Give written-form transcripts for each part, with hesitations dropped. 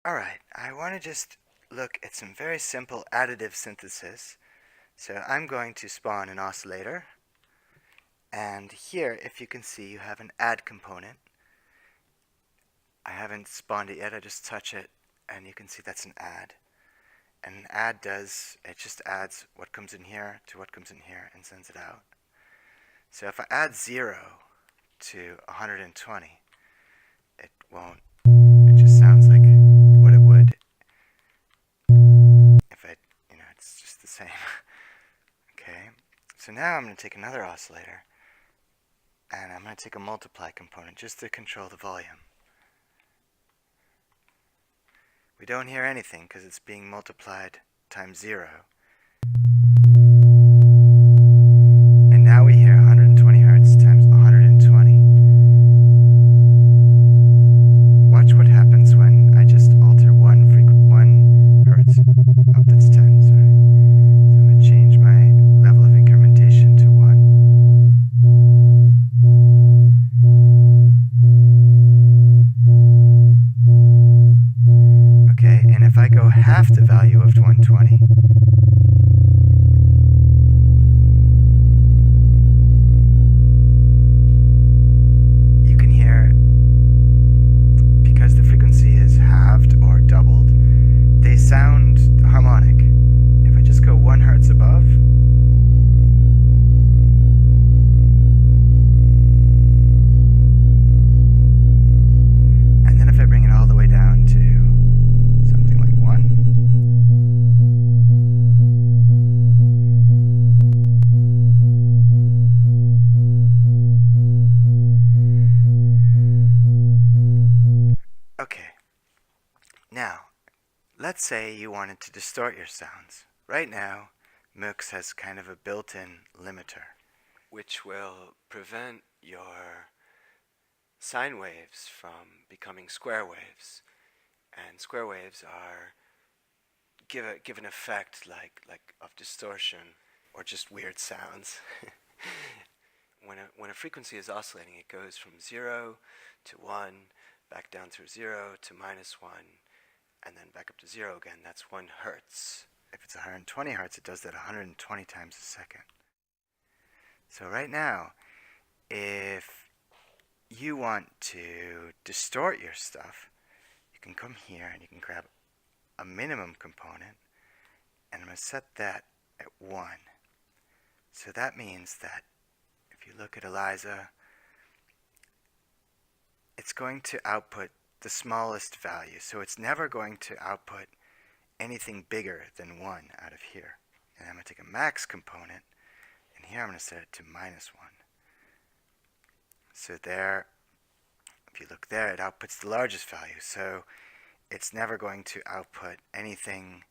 Alright, I want to just look at some very simple additive synthesis. So I'm going to spawn an oscillator. And here, if you can see, you have an add component. I haven't spawned it yet, I just touch it, and you can see that's an add. And an add it just adds what comes in here to what comes in here and sends it out. So if I add 0 to 120, it won't, it just sounds like what it would if it's just the same. Okay, so now I'm going to take another oscillator, and I'm going to take a multiply component just to control the volume. We don't hear anything because it's being multiplied times 0. And now we hear 120 hertz times 120. Watch what happens when I just alter one hertz. Oh, that's 10, sorry. So I'm going to change my level of incrementation to 1. And if I go half the value of 120, you can hear, because the frequency is halved or doubled, they sound harmonic. If I just go 1 hertz above, and then if I bring it all the way down to something like 1. Okay. Now, let's say you wanted to distort your sounds. Right now, MuX has kind of a built-in limiter, which will prevent your sine waves from becoming square waves. And square waves are give an effect like of distortion or just weird sounds. When a frequency is oscillating, it goes from 0 to 1, back down through 0 to -1, and then back up to 0 again. That's 1 hertz. If it's 120 hertz, it does that 120 times a second. So right now, if you want to distort your stuff, you can come here and you can grab a minimum component, and I'm going to set that at 1. So that means that if you look at Eliza, it's going to output the smallest value. So it's never going to output anything bigger than 1 out of here. And I'm going to take a max component, and here I'm going to set it to -1. So there, if you look there, it outputs the largest value. So it's never going to output anything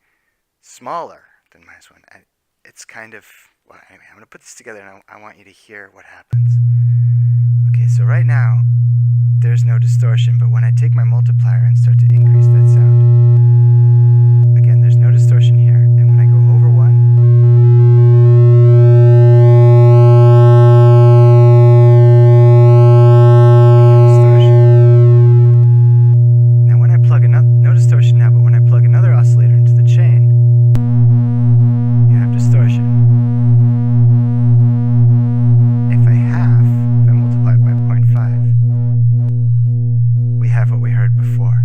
smaller than -1. And it's kind of, well, anyway, I'm going to put this together, and I want you to hear what happens. Okay, so right now, there's no distortion, but when I take my multiplier and start to increase that sound, again, there's no distortion here, and when I go over 1, you get distortion. Now when I plug no distortion now, but when I plug another oscillator into the chain, you have distortion. If I multiply it by 0.5, we have what we heard before.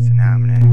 So now I'm going to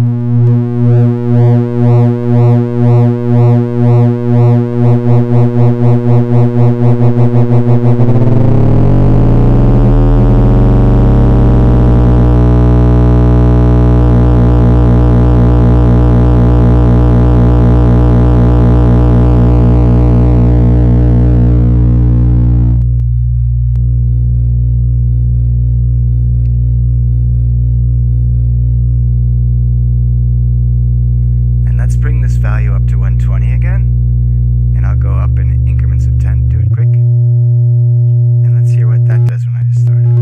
bring this value up to 120 again, and I'll go up in increments of 10, do it quick, and let's hear what that does when I distort it.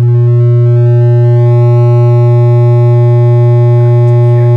Take here.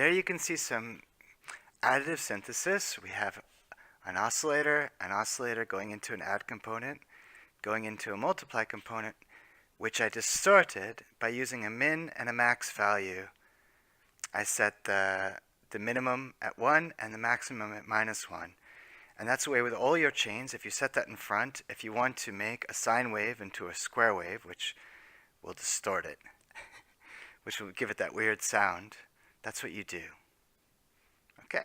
there you can see some additive synthesis. We have an oscillator going into an add component, going into a multiply component, which I distorted by using a min and a max value. I set the minimum at 1 and the maximum at -1. And that's the way with all your chains. If you set that in front, if you want to make a sine wave into a square wave, which will distort it, which will give it that weird sound, that's what you do. Okay.